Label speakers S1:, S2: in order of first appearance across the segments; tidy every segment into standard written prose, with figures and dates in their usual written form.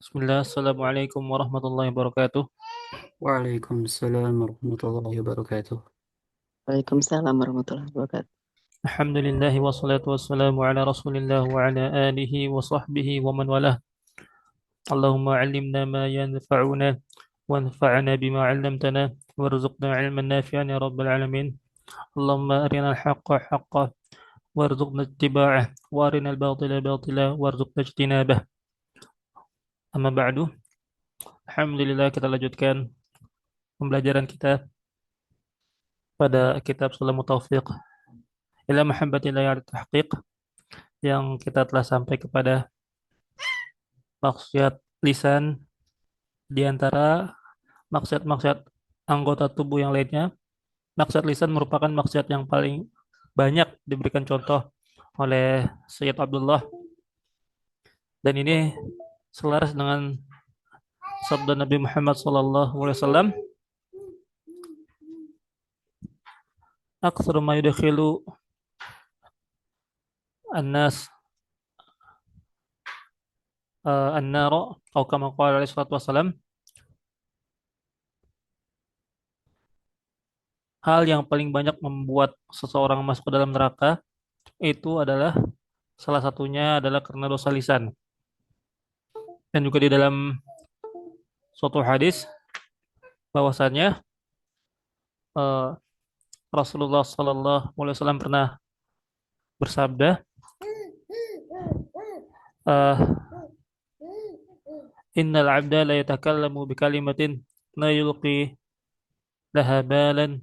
S1: Bismillah, Assalamualaikum warahmatullahi wabarakatuh.
S2: Waalaikumsalam warahmatullahi wabarakatuh.
S3: Waalaikumsalam warahmatullahi wabarakatuh.
S1: Alhamdulillahi wassalatu wassalamu ala rasulillah wa ala alihi wa sahbihi wa man walah. Allahumma alimna ma yanfa'una wanfa'na bima 'allamtana warzuqna 'ilman nafi'an ya rabbal alamin. Allahumma arina al-haqqa haqqan warzuqna ittiba'ah wa arina al-batila batila warzuqna ijtinabah. Amma ba'du. Alhamdulillah, kita lanjutkan pembelajaran kita pada kitab Sulamut Taufiq ila mahabbatillahi ala tahqiq, yang kita telah sampai kepada maksiat lisan di antara maksiat-maksiat anggota tubuh yang lainnya. Maksiat lisan merupakan maksiat yang paling banyak diberikan contoh oleh Sayyid Abdullah, dan ini selaras dengan sabda Nabi Muhammad SAW, aktsar ma yudkhilu an-nas an-nara, atau kama qala alaihi salatu wasalam, hal yang paling banyak membuat seseorang masuk ke dalam neraka itu adalah, salah satunya adalah karena dosa lisan. Dan juga di dalam suatu hadis bahwasanya eh, Rasulullah SAW pernah bersabda, eh, innal abda la yatakallamu bi kalimatin la yulqi laha balan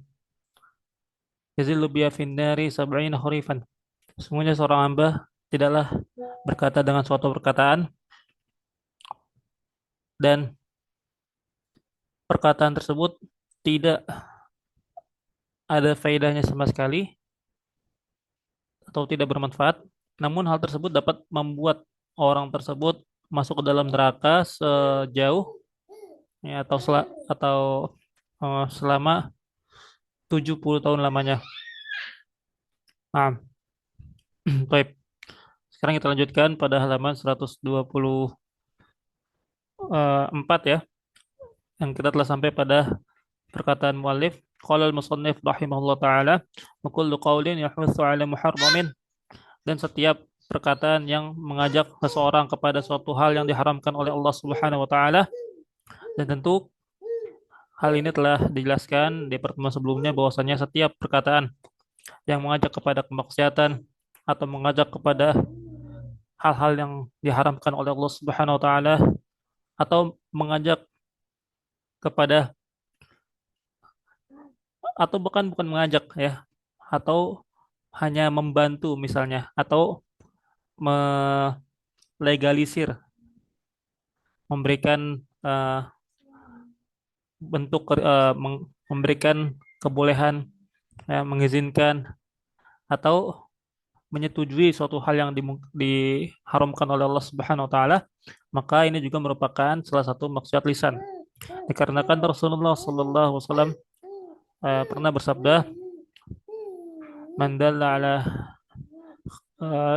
S1: yazillu biha fin nari sab'ina khurifan. Sesungguhnya seorang hamba tidaklah berkata dengan suatu perkataan, dan perkataan tersebut tidak ada faedahnya sama sekali atau tidak bermanfaat, namun hal tersebut dapat membuat orang tersebut masuk ke dalam neraka sejauh, ya, selama 70 tahun lamanya. Nah, baik. Sekarang kita lanjutkan pada halaman 124, ya, yang kita telah sampai pada perkataan muallif, qala al-musannif rahimahullah taala, wa kullu qaulin yahutsu ala muharramin, dan setiap perkataan yang mengajak seseorang kepada suatu hal yang diharamkan oleh Allah Subhanahu wa taala. Dan tentu hal ini telah dijelaskan di pertemuan sebelumnya, bahwasanya setiap perkataan yang mengajak kepada kemaksiatan atau mengajak kepada hal-hal yang diharamkan oleh Allah Subhanahu wa taala, atau mengajak kepada, atau bukan mengajak, ya, atau hanya membantu misalnya, atau melegalisir, memberikan memberikan kebolehan, ya, mengizinkan atau menyetujui suatu hal yang diharamkan oleh Allah Subhanahu wa taala, maka ini juga merupakan salah satu maksiat lisan. Dikarenakan Rasulullah sallallahu alaihi wasallam pernah bersabda, man dalla ala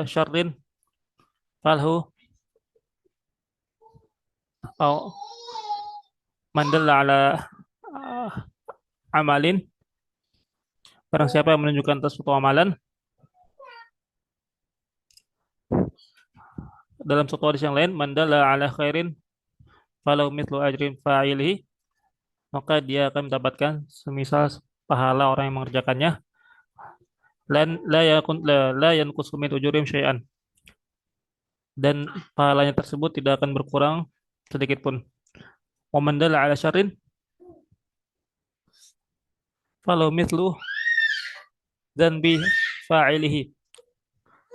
S1: syarrin falhu, atau man dalla ala uh, amalin, barang siapa yang menunjukkan atas suatu amalan, dalam suatu hadis yang lain, man dalla ala khairin falau mithlu ajrin fa'ilihi, maka dia akan mendapatkan semisal pahala orang yang mengerjakannya, lan la yanqusu min ujurim syai'an, dan pahalanya tersebut tidak akan berkurang sedikit pun. Wa man dalla ala syarrin falau mithlu dzanbi fa'ilihi,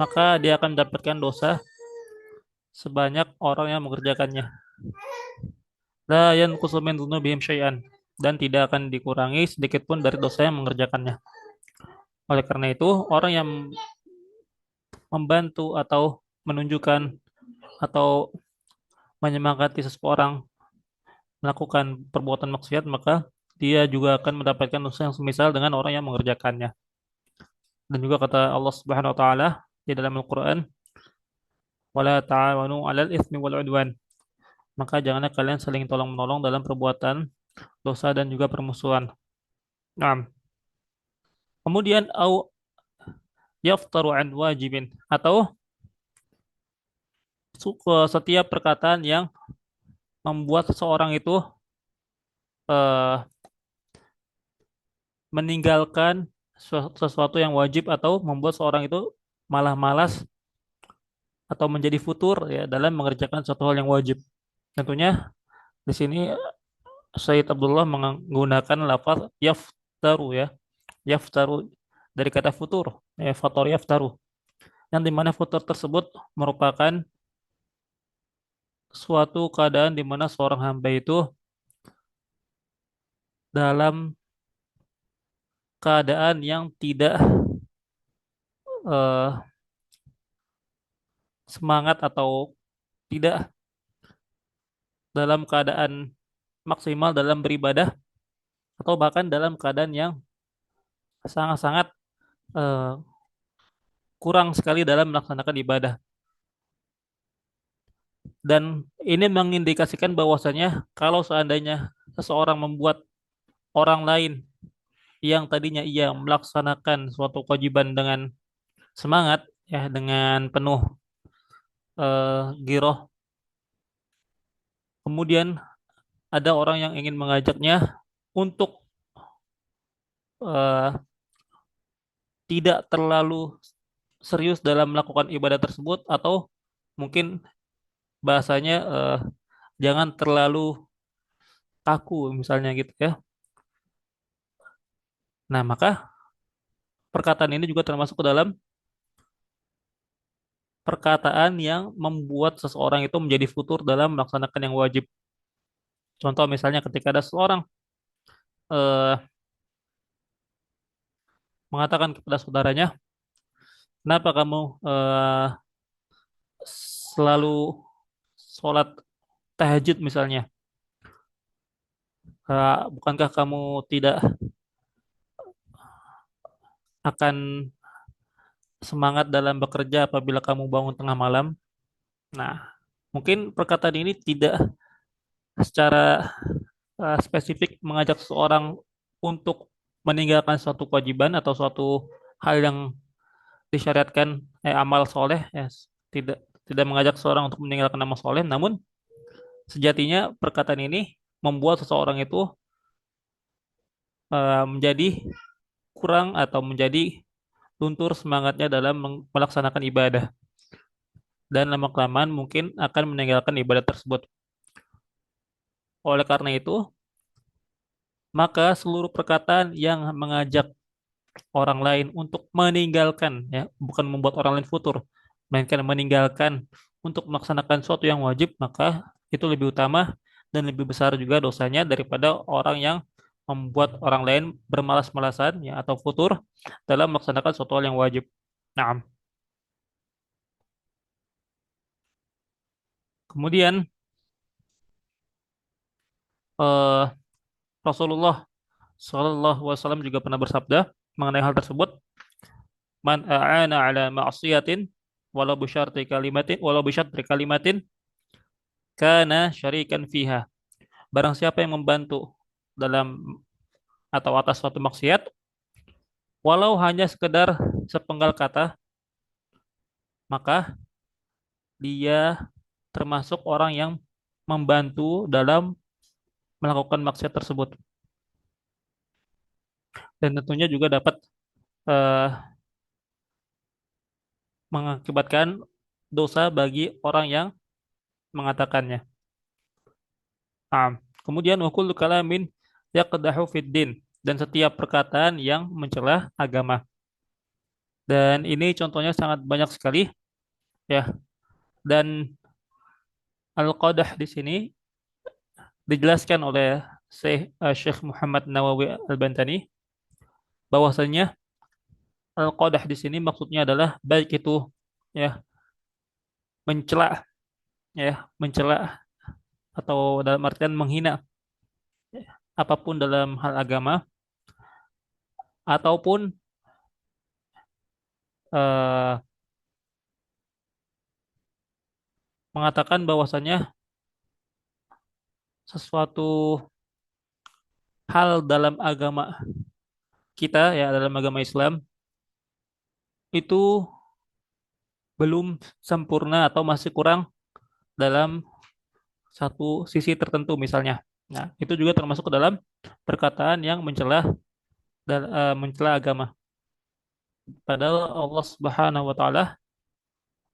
S1: maka dia akan mendapatkan dosa sebanyak orang yang mengerjakannya. La yanqusu min dzunubihim syai'an, dan tidak akan dikurangi sedikit pun dari dosa yang mengerjakannya. Oleh karena itu, orang yang membantu atau menunjukkan atau menyemangati seseorang melakukan perbuatan maksiat, maka dia juga akan mendapatkan dosa yang semisal dengan orang yang mengerjakannya. Dan juga kata Allah Subhanahu wa taala di dalam Al-Qur'an, wala ta'awanu 'alal itsmi wal 'udwan, maka janganlah kalian saling tolong-menolong dalam perbuatan dosa dan juga permusuhan. Nah, kemudian au yaftaru an wajibin, atau setiap perkataan yang membuat seseorang itu eh, meninggalkan sesuatu yang wajib, atau membuat seorang itu malah malas atau menjadi futur ya dalam mengerjakan suatu hal yang wajib. Tentunya di sini Sayyid Abdullah menggunakan lafaz yaftaru ya. Yaftaru dari kata futur, ya fator yaftaru. Yang dimana futur tersebut merupakan suatu keadaan di mana seorang hamba itu dalam keadaan yang tidak eh, semangat, atau tidak dalam keadaan maksimal dalam beribadah, atau bahkan dalam keadaan yang sangat-sangat eh, kurang sekali dalam melaksanakan ibadah. Dan ini mengindikasikan bahwasanya kalau seandainya seseorang membuat orang lain yang tadinya ia melaksanakan suatu kewajiban dengan semangat, ya dengan penuh giroh, kemudian ada orang yang ingin mengajaknya untuk eh, tidak terlalu serius dalam melakukan ibadah tersebut, atau mungkin bahasanya jangan terlalu kaku misalnya gitu ya. Nah, maka perkataan ini juga termasuk ke dalam perkataan yang membuat seseorang itu menjadi futur dalam melaksanakan yang wajib. Contoh misalnya ketika ada seseorang eh, mengatakan kepada saudaranya, kenapa kamu selalu sholat tahajud misalnya? Bukankah kamu tidak akan semangat dalam bekerja apabila kamu bangun tengah malam? Nah, mungkin perkataan ini tidak secara spesifik mengajak seseorang untuk meninggalkan suatu kewajiban atau suatu hal yang disyariatkan, amal soleh, ya, tidak tidak mengajak seseorang untuk meninggalkan amal soleh, namun sejatinya perkataan ini membuat seseorang itu menjadi kurang atau menjadi luntur semangatnya dalam melaksanakan ibadah, dan lama-kelamaan mungkin akan meninggalkan ibadah tersebut. Oleh karena itu, maka seluruh perkataan yang mengajak orang lain untuk meninggalkan, ya bukan membuat orang lain futur, melainkan meninggalkan untuk melaksanakan sesuatu yang wajib, maka itu lebih utama dan lebih besar juga dosanya daripada orang yang membuat orang lain bermalas-malasan ya atau futur dalam melaksanakan suatu hal yang wajib. Nah, kemudian eh, Rasulullah Shallallahu Alaihi Wasallam juga pernah bersabda mengenai hal tersebut, man a'ana ala ma'siyatin walau bisyarti kalimatin kana syarikan fiha. Barang siapa yang membantu dalam atau atas suatu maksiat, walau hanya sekedar sepenggal kata, maka dia termasuk orang yang membantu dalam melakukan maksiat tersebut. Dan tentunya juga dapat eh, mengakibatkan dosa bagi orang yang mengatakannya. Ah, kemudian wakul kalamin yaqdahu fid din, dan setiap perkataan yang mencela agama. Dan ini contohnya sangat banyak sekali ya. Dan al-qadah di sini dijelaskan oleh Syekh Muhammad Nawawi Al-Bantani bahwasanya al-qadah di sini maksudnya adalah baik itu ya mencela, mencela atau dalam artian menghina ya, apapun dalam hal agama, ataupun eh, mengatakan bahwasanya sesuatu hal dalam agama kita ya dalam agama Islam itu belum sempurna atau masih kurang dalam satu sisi tertentu misalnya. Nah, itu juga termasuk ke dalam perkataan yang mencela agama. Padahal Allah Subhanahu wa taala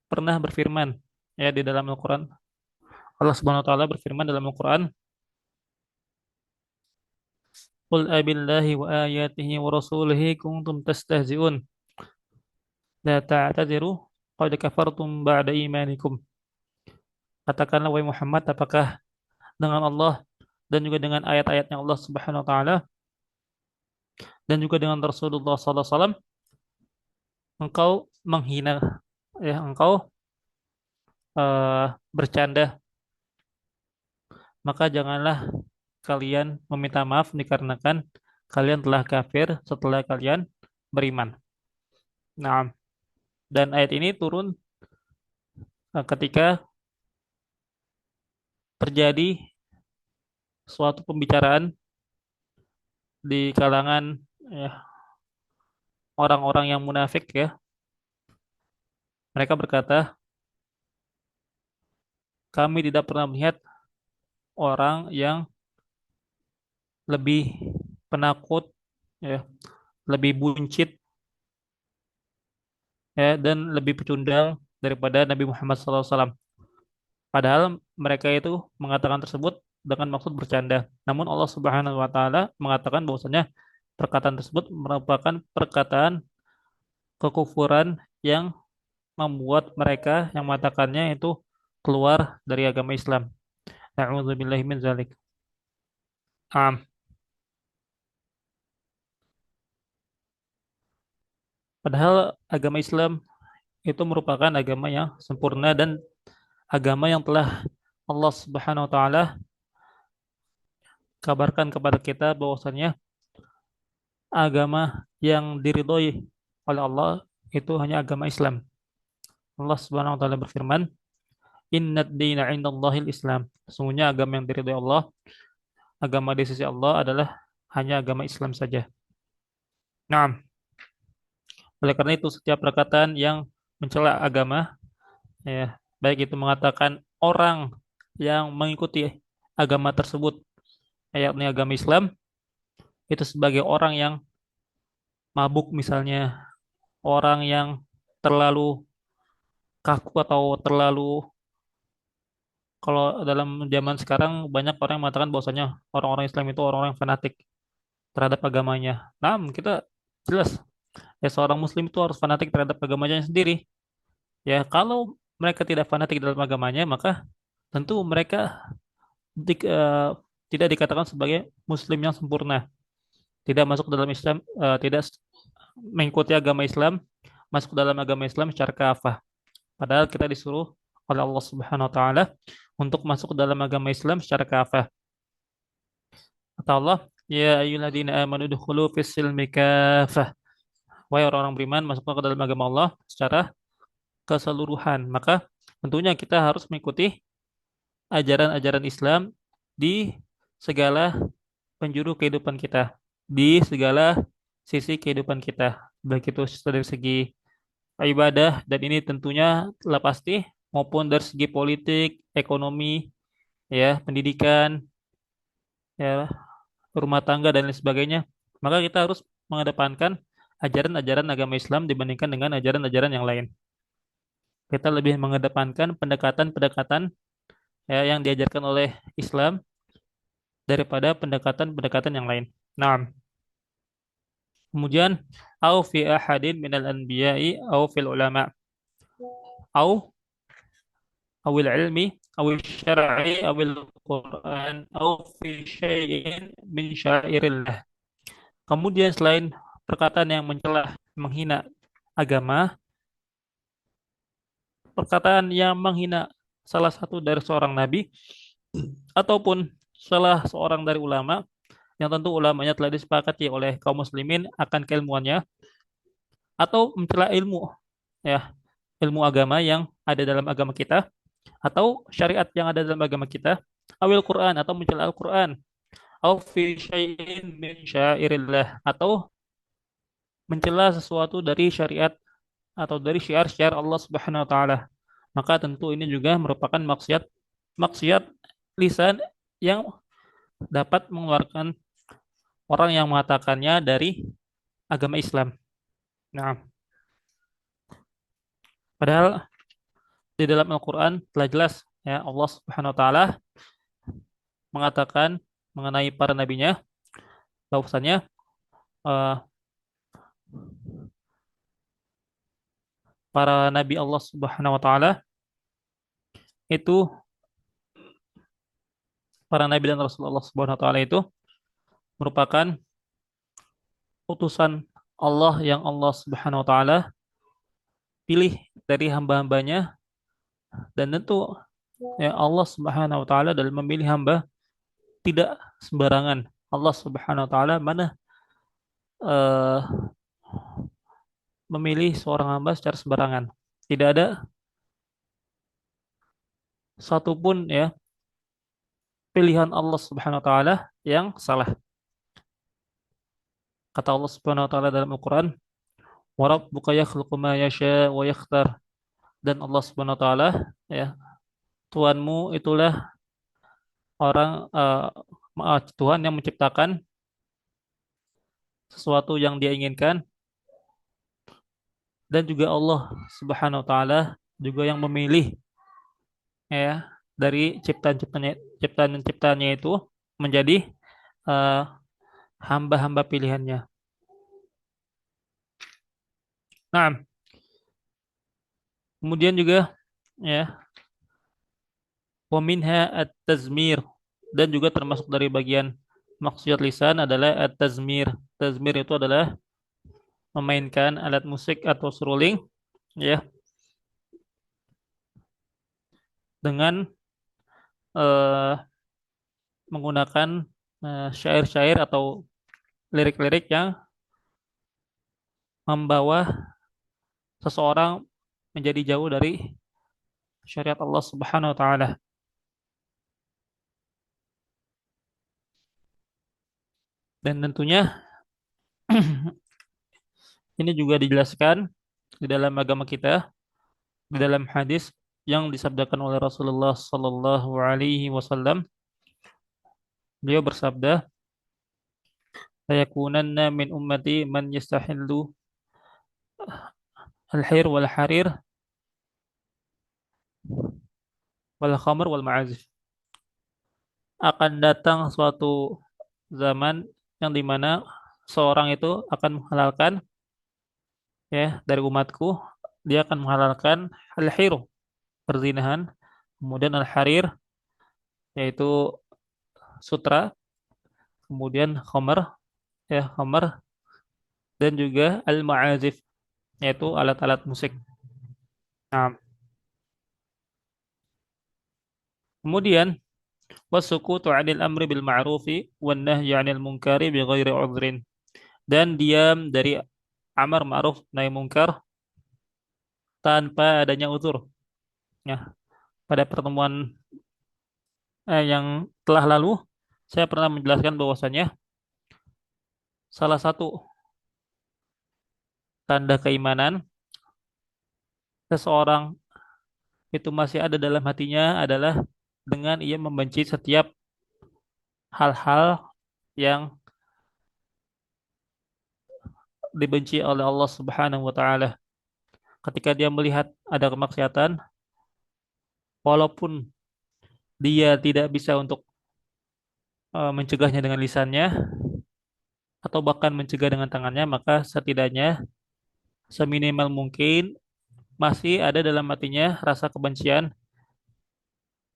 S1: pernah berfirman ya di dalam Al-Qur'an. Allah Subhanahu wa taala berfirman dalam Al-Qur'an, "Qul abillahi wa ayatihi wa rasulihi kuntum tastahzi'un. La ta'tadiru qad kafartum ba'da imanikum." Katakanlah wahai Muhammad, apakah dengan Allah dan juga dengan ayat-ayatnya Allah Subhanahu wa taala dan juga dengan Rasulullah sallallahu alaihi wasallam engkau menghina ya engkau bercanda, maka janganlah kalian meminta maaf dikarenakan kalian telah kafir setelah kalian beriman. Nah, dan ayat ini turun ketika terjadi suatu pembicaraan di kalangan ya, orang-orang yang munafik ya. Mereka berkata, kami tidak pernah melihat orang yang lebih penakut ya, lebih buncit ya dan lebih pecundang daripada Nabi Muhammad SAW. Padahal mereka itu mengatakan tersebut dengan maksud bercanda. Namun Allah Subhanahu wa taala mengatakan bahwasanya perkataan tersebut merupakan perkataan kekufuran yang membuat mereka yang mengatakannya itu keluar dari agama Islam. Na'udzubillahi min zalik. Padahal agama Islam itu merupakan agama yang sempurna dan agama yang telah Allah Subhanahu wa taala kabarkan kepada kita bahwasanya agama yang diridhoi oleh Allah itu hanya agama Islam. Allah Subhanahu wa taala berfirman, "Innad dina 'indallahil Islam." Sesungguhnya agama yang diridhoi Allah, agama di sisi Allah adalah hanya agama Islam saja. Nah, oleh karena itu setiap perkataan yang mencela agama ya, baik itu mengatakan orang yang mengikuti agama tersebut, yakni agama Islam, itu sebagai orang yang mabuk misalnya, orang yang terlalu kaku atau terlalu kalau dalam zaman sekarang banyak orang yang mengatakan bahwasanya orang-orang Islam itu orang-orang yang fanatik terhadap agamanya. Nah, kita jelas ya seorang Muslim itu harus fanatik terhadap agamanya sendiri. Ya, kalau mereka tidak fanatik dalam agamanya, maka tentu mereka di- eh, tidak dikatakan sebagai Muslim yang sempurna. Tidak masuk dalam Islam, tidak mengikuti agama Islam, masuk dalam agama Islam secara kafah. Padahal kita disuruh oleh Allah Subhanahu wa taala untuk masuk ke dalam agama Islam secara kafah. Kata Allah, "Ya ayyuhalladzina amanu dukhulu fis silmi kafah." Wahai orang-orang beriman, masuklah ke dalam agama Allah secara keseluruhan. Maka tentunya kita harus mengikuti ajaran-ajaran Islam di segala penjuru kehidupan kita, di segala sisi kehidupan kita, baik itu dari segi ibadah dan ini tentunya telah pasti maupun dari segi politik, ekonomi, ya, pendidikan, ya, rumah tangga dan lain sebagainya. Maka kita harus mengedepankan ajaran-ajaran agama Islam dibandingkan dengan ajaran-ajaran yang lain. Kita lebih mengedepankan pendekatan-pendekatan ya, yang diajarkan oleh Islam daripada pendekatan-pendekatan yang lain. Nah, kemudian au fi ahadin minal anbiya'i au fil ulama au awil ilmi awil syar'i awil Quran au fi syai'in min syairillah. Kemudian selain perkataan yang mencela, menghina agama, perkataan yang menghina salah satu dari seorang nabi ataupun salah seorang dari ulama yang tentu ulamanya telah disepakati oleh kaum muslimin akan keilmuannya atau mencela ilmu ya ilmu agama yang ada dalam agama kita atau syariat yang ada dalam agama kita awil Quran atau mencela Al-Quran, au fi syai'in min syairillah atau mencela sesuatu dari syariat atau dari syiar-syiar Allah Subhanahu wa taala. Maka tentu ini juga merupakan maksiat maksiat lisan yang dapat mengeluarkan orang yang mengatakannya dari agama Islam. Nah, padahal di dalam Al-Qur'an telah jelas ya Allah Subhanahu wa taala mengatakan mengenai para nabinya bahwasanya eh, para nabi Allah Subhanahu wa taala itu para nabi dan Rasulullah Subhanahu wa taala itu merupakan utusan Allah yang Allah Subhanahu wa taala pilih dari hamba-hambanya, dan tentu ya Allah Subhanahu wa taala dalam memilih hamba tidak sembarangan. Allah Subhanahu wa taala mana eh, memilih seorang hamba secara sembarangan. Tidak ada satupun ya pilihan Allah Subhanahu wa taala yang salah. Kata Allah Subhanahu wa taala dalam Al-Qur'an, "Wa rabbuka yakhluqu ma yasha wa yakhtar." Dan Allah Subhanahu wa taala ya, Tuhanmu itulah orang Tuhan yang menciptakan sesuatu yang Dia inginkan, dan juga Allah Subhanahu wa taala juga yang memilih ya dari ciptaan-ciptaannya itu menjadi eh, hamba-hamba pilihannya. Nah, kemudian juga ya wa minha at-tazmir, dan juga termasuk dari bagian maksiat lisan adalah at-tazmir. Tazmir itu adalah memainkan alat musik atau seruling ya dengan eh, menggunakan syair-syair atau lirik-lirik yang membawa seseorang menjadi jauh dari syariat Allah Subhanahu wa taala. Dan tentunya ini juga dijelaskan di dalam agama kita, di dalam hadis yang disabdakan oleh Rasulullah Sallallahu Alaihi Wasallam. Beliau bersabda, "Layakunanna min ummati man yastahillu al-hir wal harir wal khamr wal ma'azif." Akan datang suatu zaman yang dimana seorang itu akan menghalalkan ya dari umatku, dia akan menghalalkan al-hir, perzinahan, kemudian al-harir, yaitu sutra, kemudian khamr ya khamr, dan juga al-ma'azif, yaitu alat-alat musik. Nah, kemudian wasukutu 'anil amri bil ma'rufi wan nahyi 'anil munkari bi ghairi 'udhrin, dan diam dari amar ma'ruf nahi munkar tanpa adanya uzur. Ya, pada pertemuan yang telah lalu saya pernah menjelaskan bahwasanya salah satu tanda keimanan seseorang itu masih ada dalam hatinya adalah dengan ia membenci setiap hal-hal yang dibenci oleh Allah Subhanahu wa taala. Ketika dia melihat ada kemaksiatan, walaupun dia tidak bisa untuk mencegahnya dengan lisannya atau bahkan mencegah dengan tangannya, maka setidaknya seminimal mungkin masih ada dalam hatinya rasa kebencian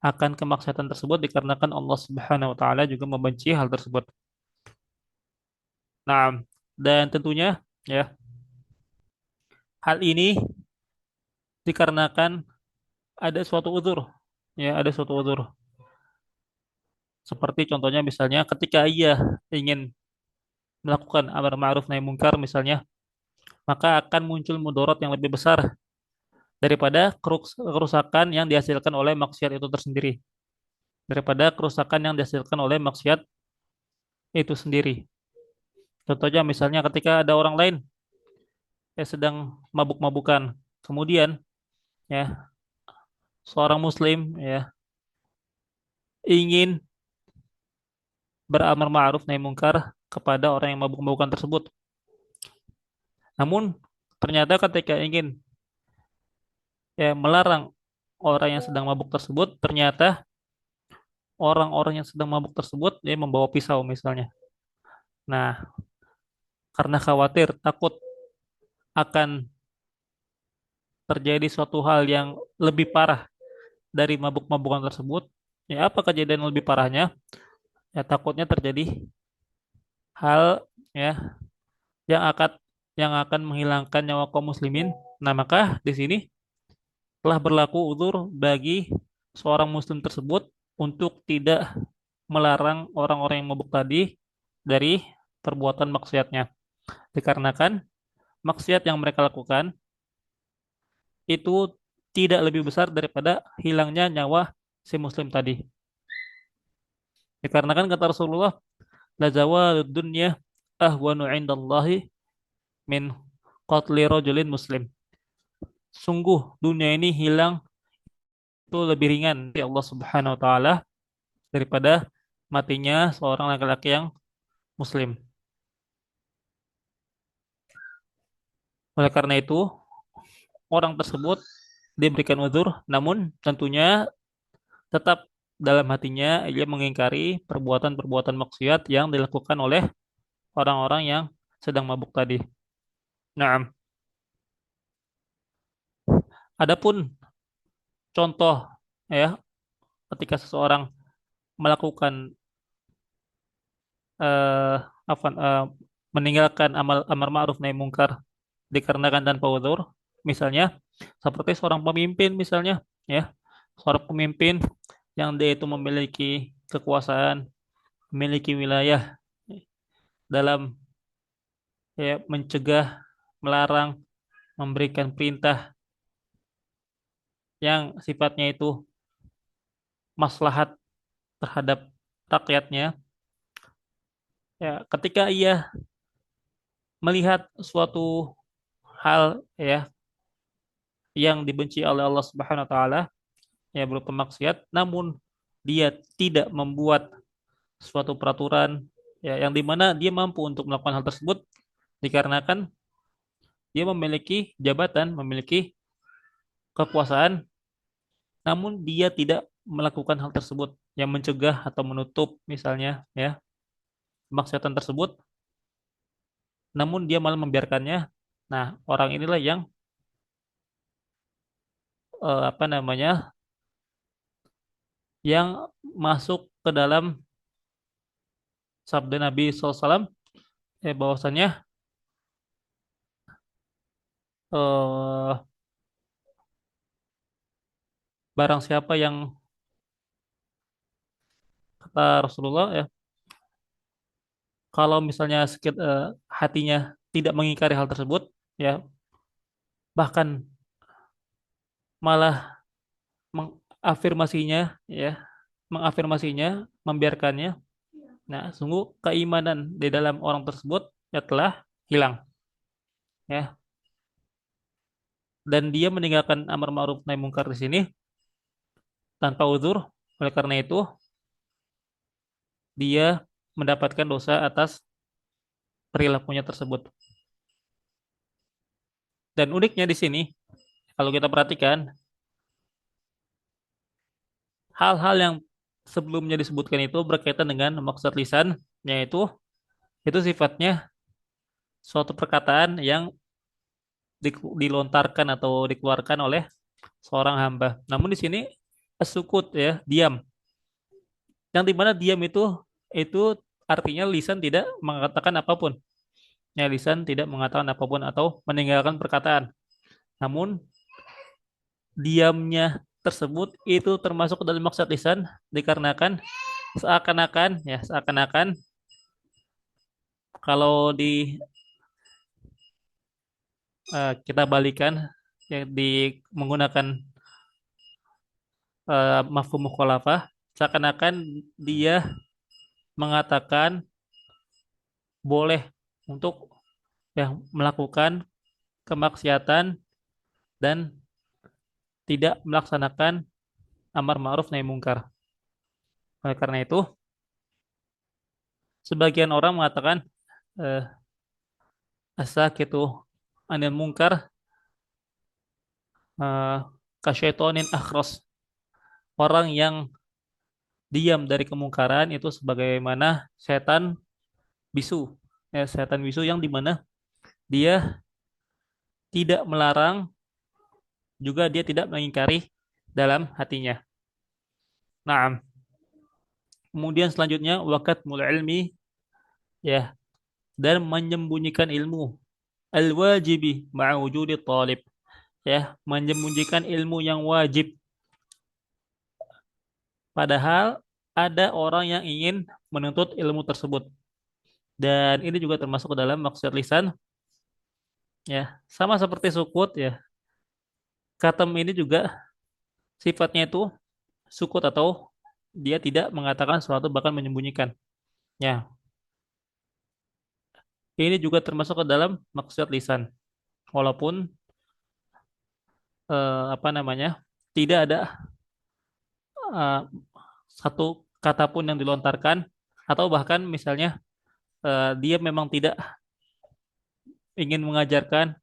S1: akan kemaksiatan tersebut dikarenakan Allah Subhanahu wa taala juga membenci hal tersebut. Nah, dan tentunya ya hal ini dikarenakan ada suatu uzur, ya ada suatu uzur. Seperti contohnya misalnya ketika ia ingin melakukan amar ma'ruf nahi munkar misalnya, maka akan muncul mudarat yang lebih besar daripada kerusakan yang dihasilkan oleh maksiat itu tersendiri. daripada kerusakan yang dihasilkan oleh maksiat itu sendiri. Contohnya misalnya ketika ada orang lain yang sedang mabuk-mabukan, kemudian ya seorang muslim ya ingin beramar ma'ruf nahi mungkar kepada orang yang mabuk-mabukan tersebut. Namun ternyata ketika ingin ya melarang orang yang sedang mabuk tersebut, ternyata orang-orang yang sedang mabuk tersebut dia membawa pisau misalnya. Nah, karena khawatir takut akan terjadi suatu hal yang lebih parah dari mabuk-mabukan tersebut, ya apa kejadian yang lebih parahnya? Ya takutnya terjadi hal ya yang akan menghilangkan nyawa kaum muslimin. Nah, maka di sini telah berlaku uzur bagi seorang muslim tersebut untuk tidak melarang orang-orang yang mabuk tadi dari perbuatan maksiatnya. Dikarenakan maksiat yang mereka lakukan itu tidak lebih besar daripada hilangnya nyawa si muslim tadi. Dikarenakan kata Rasulullah, la zawalud dunya ahwanu indallahi min qatli rajulin muslim. Sungguh dunia ini hilang itu lebih ringan di Allah Subhanahu wa taala daripada matinya seorang laki-laki yang muslim. Oleh karena itu, orang tersebut diberikan uzur, namun tentunya tetap dalam hatinya ia mengingkari perbuatan-perbuatan maksiat yang dilakukan oleh orang-orang yang sedang mabuk tadi. Nah, adapun contoh ya ketika seseorang melakukan eh, meninggalkan amal amar ma'ruf nahi mungkar dikarenakan tanpa uzur, misalnya seperti seorang pemimpin misalnya ya, seorang pemimpin yang dia itu memiliki kekuasaan, memiliki wilayah dalam ya mencegah, melarang, memberikan perintah yang sifatnya itu maslahat terhadap rakyatnya. Ya, ketika ia melihat suatu hal ya yang dibenci oleh Allah Subhanahu wa taala ya berupa maksiat, namun dia tidak membuat suatu peraturan ya yang dimana dia mampu untuk melakukan hal tersebut dikarenakan dia memiliki jabatan, memiliki kekuasaan, namun dia tidak melakukan hal tersebut yang mencegah atau menutup misalnya ya kemaksiatan tersebut, namun dia malah membiarkannya. Nah, orang inilah yang apa namanya, yang masuk ke dalam sabda Nabi SAW bahwasanya eh, barang siapa yang kata Rasulullah ya kalau misalnya hatinya tidak mengingkari hal tersebut ya bahkan malah mengafirmasinya ya mengafirmasinya membiarkannya, nah sungguh keimanan di dalam orang tersebut ya telah hilang ya, dan dia meninggalkan amar ma'ruf nahi mungkar di sini tanpa uzur. Oleh karena itu dia mendapatkan dosa atas perilakunya tersebut. Dan uniknya di sini kalau kita perhatikan hal-hal yang sebelumnya disebutkan itu berkaitan dengan maksud lisan, yaitu itu sifatnya suatu perkataan yang dilontarkan atau dikeluarkan oleh seorang hamba. Namun di sini sukut ya, diam. Yang dimana diam itu artinya lisan tidak mengatakan apapun. Ya, lisan tidak mengatakan apapun atau meninggalkan perkataan. Namun diamnya tersebut itu termasuk ke dalam maksud lisan dikarenakan seakan-akan kalau kita balikan ya, di menggunakan mafhum mukhalafah, seakan-akan dia mengatakan boleh untuk melakukan kemaksiatan dan tidak melaksanakan amar ma'ruf nahi mungkar. Oleh karena itu, sebagian orang mengatakan eh, as-sakitu anil munkar eh, kasyaitonin akhras. Orang yang diam dari kemungkaran itu sebagaimana setan bisu. Ya, setan bisu yang dimana dia tidak melarang juga dia tidak mengingkari dalam hatinya. Nah, kemudian selanjutnya wakat mul ilmi, ya, dan menyembunyikan ilmu al-wajibi ma'a wujudi talib, ya, menyembunyikan ilmu yang wajib padahal ada orang yang ingin menuntut ilmu tersebut. Dan ini juga termasuk ke dalam maksud lisan, ya, sama seperti sukut, ya. Katem ini juga sifatnya itu sukut atau dia tidak mengatakan sesuatu bahkan menyembunyikan. Ya, ini juga termasuk ke dalam maksud lisan. Walaupun apa namanya, tidak ada eh, satu kata pun yang dilontarkan atau bahkan misalnya dia memang tidak ingin mengajarkan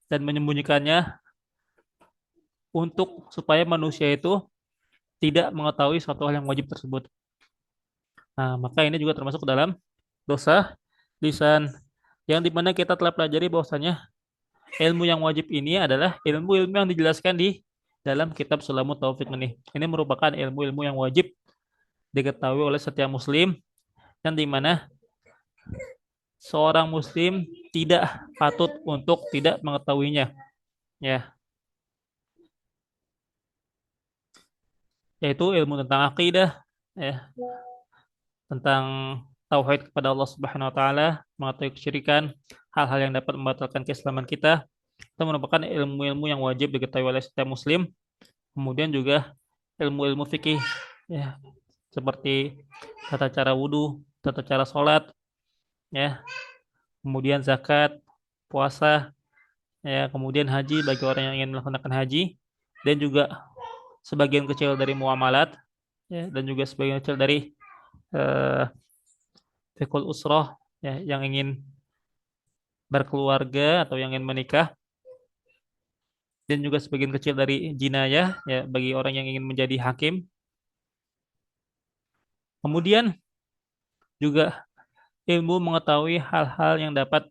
S1: dan menyembunyikannya untuk supaya manusia itu tidak mengetahui suatu hal yang wajib tersebut. Nah, maka ini juga termasuk ke dalam dosa lisan yang dimana kita telah pelajari bahwasanya ilmu yang wajib ini adalah ilmu-ilmu yang dijelaskan di dalam kitab Sulamut Taufik ini. Ini merupakan ilmu-ilmu yang wajib diketahui oleh setiap muslim yang dimana seorang muslim tidak patut untuk tidak mengetahuinya. Ya, yaitu ilmu tentang akidah, ya, tentang tauhid kepada Allah Subhanahu wa taala, mengetahui kesyirikan, hal-hal yang dapat membatalkan keislaman kita. Itu merupakan ilmu-ilmu yang wajib diketahui oleh setiap muslim. Kemudian juga ilmu-ilmu fikih, ya, seperti tata cara wudhu, tata cara sholat, ya, kemudian zakat, puasa, ya, kemudian haji bagi orang yang ingin melaksanakan haji, dan juga sebagian kecil dari muamalat, ya, dan juga sebagian kecil dari eh, fikul usroh, ya, yang ingin berkeluarga atau yang ingin menikah, dan juga sebagian kecil dari jinayah, ya, bagi orang yang ingin menjadi hakim. Kemudian juga ilmu mengetahui hal-hal yang dapat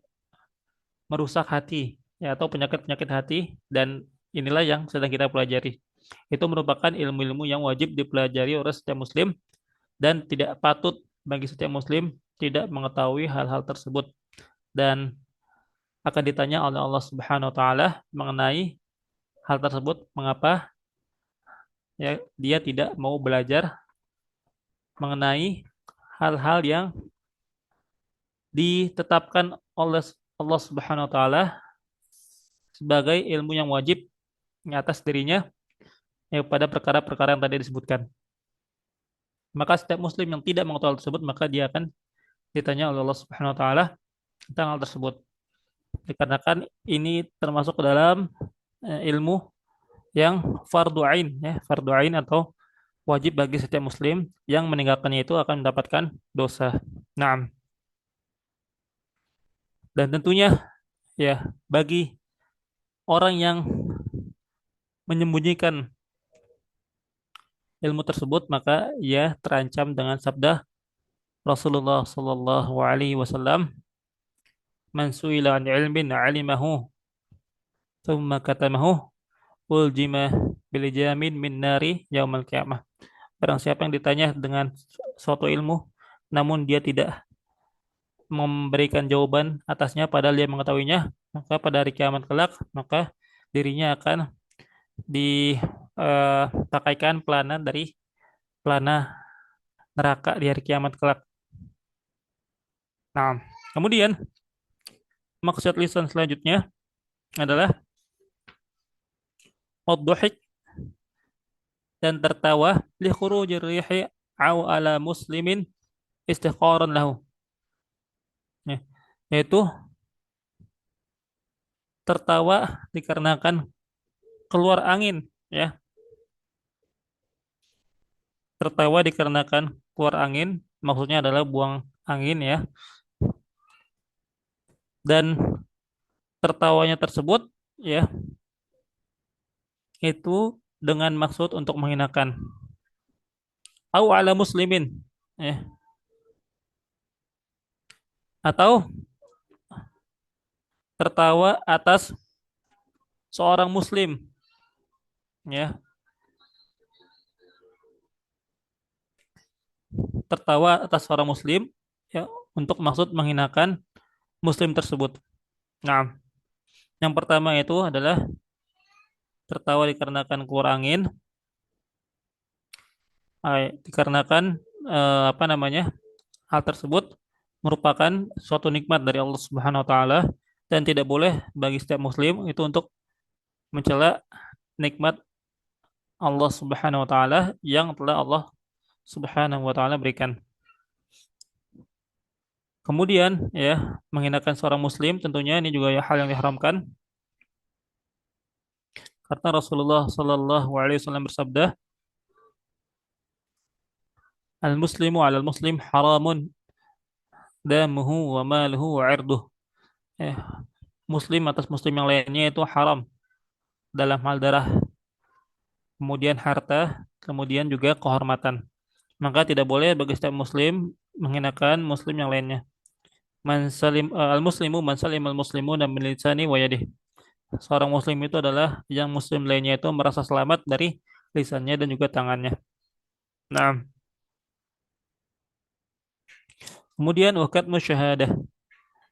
S1: merusak hati, ya, atau penyakit-penyakit hati, dan inilah yang sedang kita pelajari. Itu merupakan ilmu-ilmu yang wajib dipelajari oleh setiap muslim dan tidak patut bagi setiap muslim tidak mengetahui hal-hal tersebut, dan akan ditanya oleh Allah Subhanahu wa taala mengenai hal tersebut, mengapa, ya, dia tidak mau belajar mengenai hal-hal yang ditetapkan oleh Allah Subhanahu wa taala sebagai ilmu yang wajib atas dirinya, ya, pada perkara-perkara yang tadi disebutkan. Maka setiap muslim yang tidak mengetahui hal tersebut, maka dia akan ditanya oleh Allah Subhanahu wa taala tentang hal tersebut. Dikarenakan ini termasuk ke dalam ilmu yang fardu ain, ya, fardu ain atau wajib bagi setiap muslim yang meninggalkannya itu akan mendapatkan dosa. Naam. Dan tentunya, ya, bagi orang yang menyembunyikan ilmu tersebut maka ia terancam dengan sabda Rasulullah Sallallahu Alaihi Wasallam, "Man su'ila an ilmin 'alimahu, thumma katamahu, uljima bil jamin min nari yaumal qiyamah." Barang siapa yang ditanya dengan suatu ilmu, namun dia tidak memberikan jawaban atasnya padahal dia mengetahuinya, maka pada hari kiamat kelak, maka dirinya akan dipakaikan pelana dari pelana neraka di hari kiamat kelak. Nah, kemudian maksud lisan selanjutnya adalah ad dan tertawa li khurujir rihi au ala muslimin istiqaran lahu. Ya, yaitu tertawa dikarenakan keluar angin, ya. Tertawa dikarenakan keluar angin, maksudnya adalah buang angin, ya. Dan tertawanya tersebut, ya, itu dengan maksud untuk menghinakan. Au ala muslimin, ya. Atau tertawa atas seorang muslim, ya. Tertawa atas seorang muslim, ya, untuk maksud menghinakan muslim tersebut. Nah, yang pertama itu adalah tertawa dikarenakan keluar angin, dikarenakan apa namanya, hal tersebut merupakan suatu nikmat dari Allah Subhanahu Wa Taala dan tidak boleh bagi setiap muslim itu untuk mencela nikmat Allah Subhanahu Wa Taala yang telah Allah Subhanahu Wa Taala berikan. Kemudian, ya, menghinakan seorang muslim tentunya ini juga ya hal yang diharamkan karena Rasulullah Shallallahu Alaihi Wasallam bersabda, al muslimu al muslim haramun damuhu wa maluhu wa irduh. Eh, Muslim atas muslim yang lainnya itu haram dalam hal darah, kemudian harta, kemudian juga kehormatan. Maka tidak boleh bagi setiap muslim menghinakan muslim yang lainnya. Al muslimu man salim al muslimu dan min lisani wa yadihi. Seorang muslim itu adalah yang muslim lainnya itu merasa selamat dari lisannya dan juga tangannya. Nah, kemudian wakat musyahadah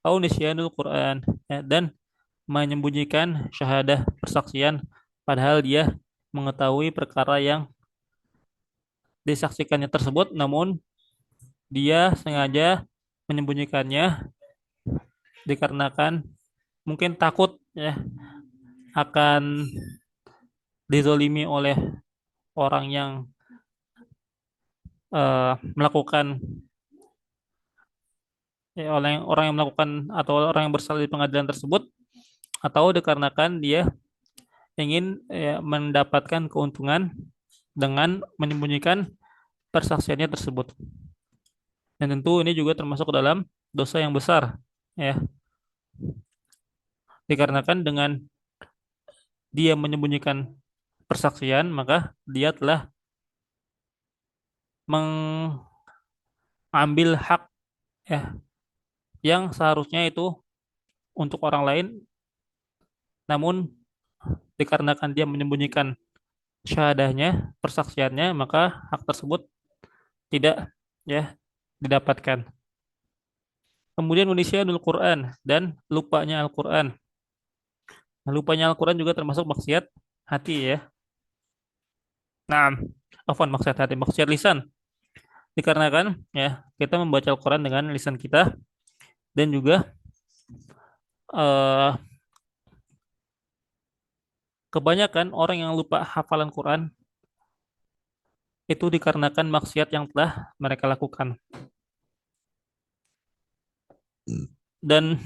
S1: au nisyanul Quran, ya, dan menyembunyikan syahadah persaksian padahal dia mengetahui perkara yang disaksikannya tersebut namun dia sengaja menyembunyikannya dikarenakan mungkin takut, ya, akan dizolimi oleh orang yang melakukan, ya, orang yang melakukan atau orang yang bersalah di pengadilan tersebut, atau dikarenakan dia ingin, ya, mendapatkan keuntungan dengan menyembunyikan persaksiannya tersebut. Dan tentu ini juga termasuk dalam dosa yang besar, ya, dikarenakan dengan dia menyembunyikan persaksian maka dia telah mengambil hak, ya, yang seharusnya itu untuk orang lain, namun dikarenakan dia menyembunyikan syahadahnya, persaksiannya, maka hak tersebut tidak, ya, didapatkan. Kemudian Al Quran dan lupanya Al-Quran. Nah, lupanya Al-Quran juga termasuk maksiat hati, ya. Nah, afwan, maksiat hati, maksiat lisan. Dikarenakan, ya, kita membaca Al-Quran dengan lisan kita dan juga eh, kebanyakan orang yang lupa hafalan Quran itu dikarenakan maksiat yang telah mereka lakukan. Dan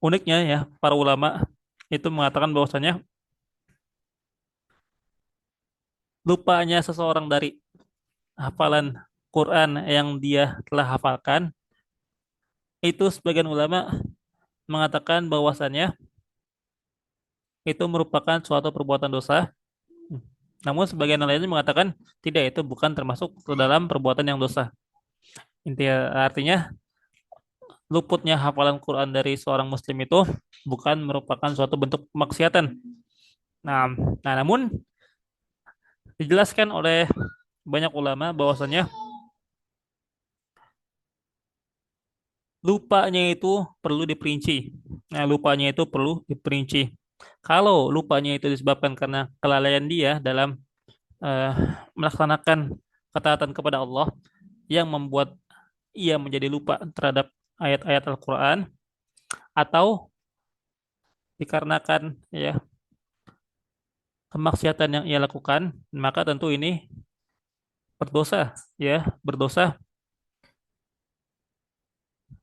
S1: uniknya, ya, para ulama itu mengatakan bahwasanya lupanya seseorang dari hafalan Quran yang dia telah hafalkan itu sebagian ulama mengatakan bahwasannya itu merupakan suatu perbuatan dosa. Namun sebagian lainnya mengatakan tidak, itu bukan termasuk ke dalam perbuatan yang dosa. Intinya artinya luputnya hafalan Quran dari seorang muslim itu bukan merupakan suatu bentuk kemaksiatan. Nah, namun dijelaskan oleh banyak ulama bahwasanya lupanya itu perlu diperinci. Nah, lupanya itu perlu diperinci. Kalau lupanya itu disebabkan karena kelalaian dia dalam eh, melaksanakan ketaatan kepada Allah yang membuat ia menjadi lupa terhadap ayat-ayat Al-Quran, atau dikarenakan, ya, kemaksiatan yang ia lakukan, maka tentu ini berdosa, ya, berdosa,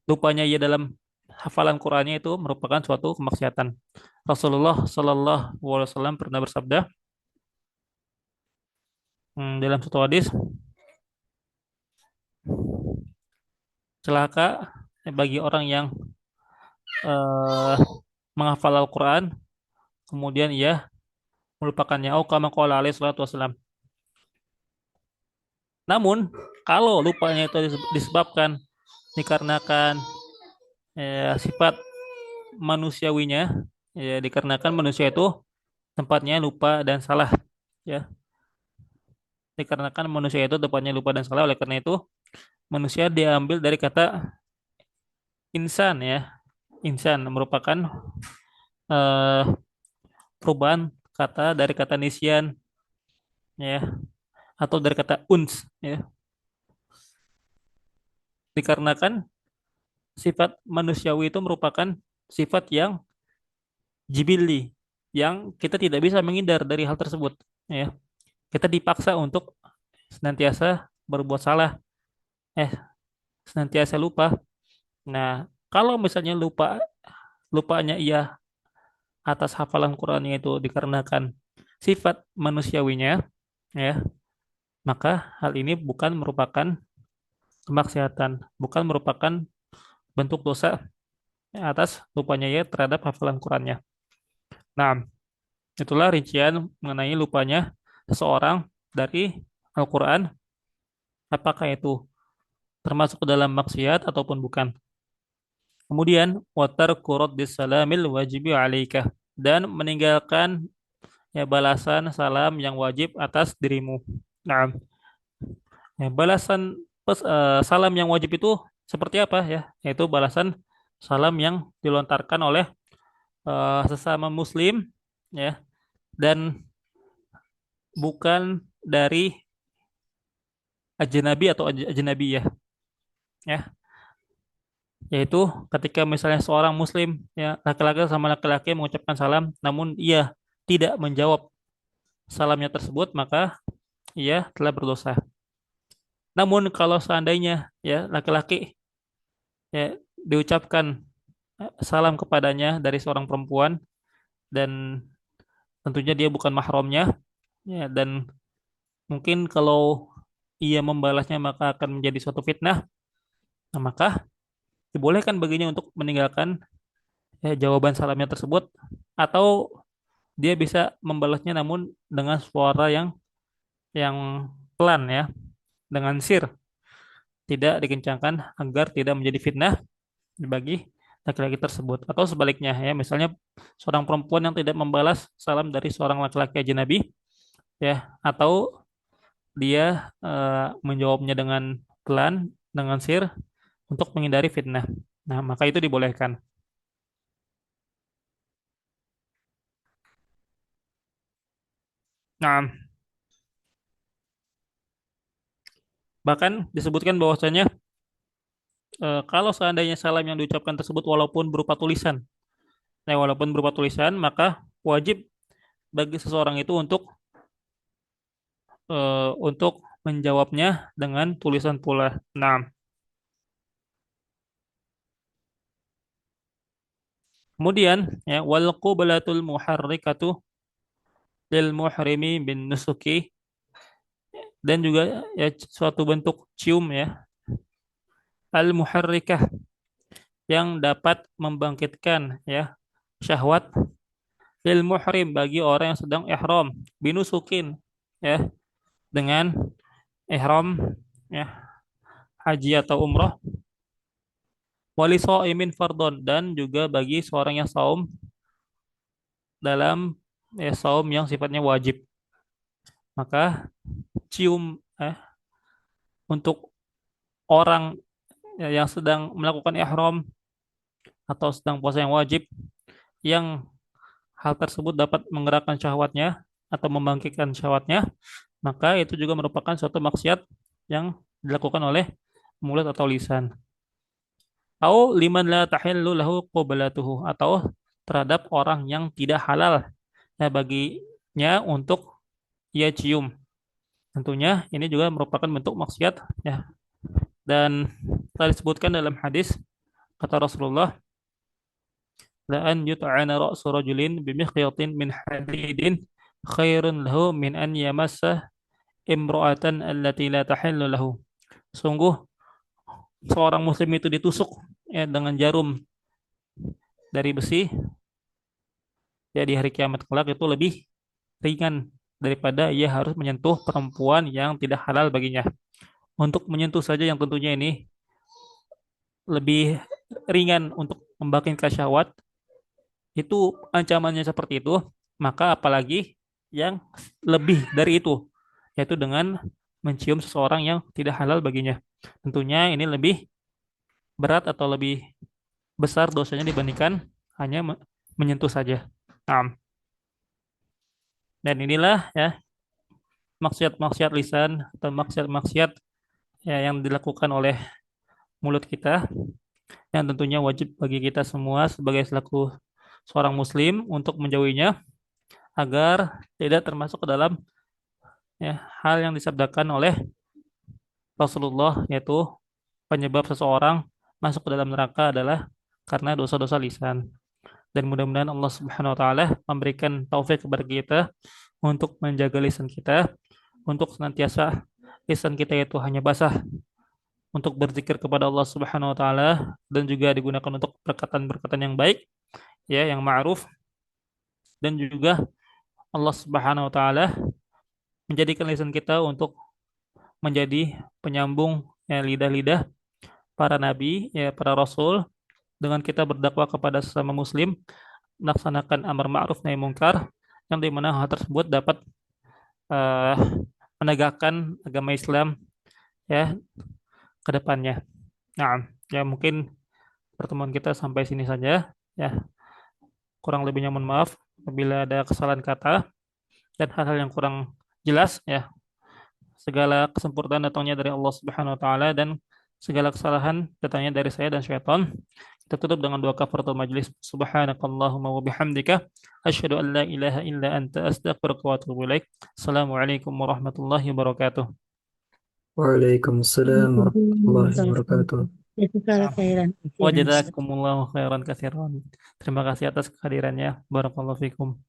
S1: lupanya ia dalam hafalan Qur'annya itu merupakan suatu kemaksiatan. Rasulullah Shallallahu Alaihi Wasallam pernah bersabda dalam satu hadis, celaka bagi orang yang eh, menghafal Al-Quran, kemudian ia melupakannya. Oh, kama qala alaihi salatu wassalam. Namun, kalau lupanya itu disebabkan dikarenakan sifat manusiawinya, ya dikarenakan manusia itu tempatnya lupa dan salah, ya. Dikarenakan manusia itu tempatnya lupa dan salah, oleh karena itu manusia diambil dari kata insan, ya. Insan merupakan eh, perubahan kata dari kata nisyan, ya, atau dari kata uns, ya. Dikarenakan sifat manusiawi itu merupakan sifat yang jibili, yang kita tidak bisa menghindar dari hal tersebut, ya. Kita dipaksa untuk senantiasa berbuat salah, eh senantiasa lupa. Nah, kalau misalnya lupanya ia atas hafalan Qur'annya itu dikarenakan sifat manusiawinya, ya, maka hal ini bukan merupakan kemaksiatan, bukan merupakan bentuk dosa atas lupanya ia terhadap hafalan Qur'annya. Nah, itulah rincian mengenai lupanya seseorang dari Al-Quran, apakah itu termasuk ke dalam maksiat ataupun bukan. Kemudian, watar kurot salamil wajibi alaika, dan meninggalkan ya balasan salam yang wajib atas dirimu. Nah, ya, balasan salam yang wajib itu seperti apa ya? Yaitu balasan salam yang dilontarkan oleh sesama Muslim, ya, dan bukan dari ajnabi atau ajnabi, ya, yaitu ketika misalnya seorang muslim, ya, laki-laki sama laki-laki mengucapkan salam namun ia tidak menjawab salamnya tersebut, maka ia telah berdosa. Namun kalau seandainya ya laki-laki ya diucapkan salam kepadanya dari seorang perempuan, dan tentunya dia bukan mahramnya, ya, dan mungkin kalau ia membalasnya maka akan menjadi suatu fitnah, nah, maka dibolehkan baginya untuk meninggalkan jawaban salamnya tersebut, atau dia bisa membalasnya namun dengan suara yang pelan, ya, dengan sir, tidak dikencangkan agar tidak menjadi fitnah bagi laki-laki tersebut. Atau sebaliknya, ya, misalnya seorang perempuan yang tidak membalas salam dari seorang laki-laki ajnabi, ya, atau dia menjawabnya dengan pelan, dengan sir, untuk menghindari fitnah. Nah, maka itu dibolehkan. Nah, bahkan disebutkan bahwasanya kalau seandainya salam yang diucapkan tersebut walaupun berupa tulisan, walaupun berupa tulisan, maka wajib bagi seseorang itu untuk menjawabnya dengan tulisan pula. Nah, kemudian ya wal qublatul muharrikatu lil muhrimi bin nusuki, dan juga ya suatu bentuk cium, ya, al muharrikah, yang dapat membangkitkan ya syahwat lil muhrim bagi orang yang sedang ihram binusukin, ya, dengan ihram, ya, haji atau umroh, wali shaimin fardon, dan juga bagi seorang yang saum dalam saum yang sifatnya wajib, maka cium untuk orang yang sedang melakukan ihram atau sedang puasa yang wajib, yang hal tersebut dapat menggerakkan syahwatnya atau membangkitkan syahwatnya, maka itu juga merupakan suatu maksiat yang dilakukan oleh mulut atau lisan. Atau liman la tahillu lahu qabalatuhu, atau terhadap orang yang tidak halal ya baginya untuk ia cium. Tentunya ini juga merupakan bentuk maksiat ya. Dan telah disebutkan dalam hadis kata Rasulullah, la an yut'ana ra'su rajulin bimikhyatin min hadidin khairun lahu min an yamassa imra'atan allati la tahillu lahu. Sungguh seorang muslim itu ditusuk ya dengan jarum dari besi ya di hari kiamat kelak itu lebih ringan daripada ia harus menyentuh perempuan yang tidak halal baginya. Untuk menyentuh saja yang tentunya ini lebih ringan untuk membangkitkan syahwat, itu ancamannya seperti itu, maka apalagi yang lebih dari itu, yaitu dengan mencium seseorang yang tidak halal baginya. Tentunya ini lebih berat atau lebih besar dosanya dibandingkan hanya menyentuh saja. Nah, dan inilah ya maksiat-maksiat lisan atau maksiat-maksiat ya, yang dilakukan oleh mulut kita yang tentunya wajib bagi kita semua sebagai selaku seorang muslim untuk menjauhinya agar tidak termasuk ke dalam ya hal yang disabdakan oleh Rasulullah, yaitu penyebab seseorang masuk ke dalam neraka adalah karena dosa-dosa lisan. Dan mudah-mudahan Allah Subhanahu wa taala memberikan taufik kepada kita untuk menjaga lisan kita, untuk senantiasa lisan kita itu hanya basah untuk berzikir kepada Allah Subhanahu wa taala dan juga digunakan untuk perkataan-perkataan yang baik ya, yang ma'ruf, dan juga Allah Subhanahu wa taala menjadikan lisan kita untuk menjadi penyambung ya lidah-lidah para nabi ya, para rasul, dengan kita berdakwah kepada sesama muslim, melaksanakan amar ma'ruf nahi mungkar, yang dimana hal tersebut dapat eh, menegakkan agama Islam ya ke depannya. Nah, ya mungkin pertemuan kita sampai sini saja ya. Kurang lebihnya mohon maaf apabila ada kesalahan kata dan hal-hal yang kurang jelas ya. Segala kesempurnaan datangnya dari Allah Subhanahu wa taala dan segala kesalahan datangnya dari saya dan syaitan. Kita tutup dengan doa kafaratul majlis. Subhanakallahumma wa bihamdika asyhadu an la ilaha illa anta astaghfiruka wa atubu ilaik. Assalamualaikum warahmatullahi wabarakatuh.
S2: Waalaikumsalam warahmatullahi wabarakatuh.
S3: Jazakallah khairan.
S1: Wa jazakumullahu khairan katsiran. Terima kasih atas kehadirannya. Barakallahu fikum.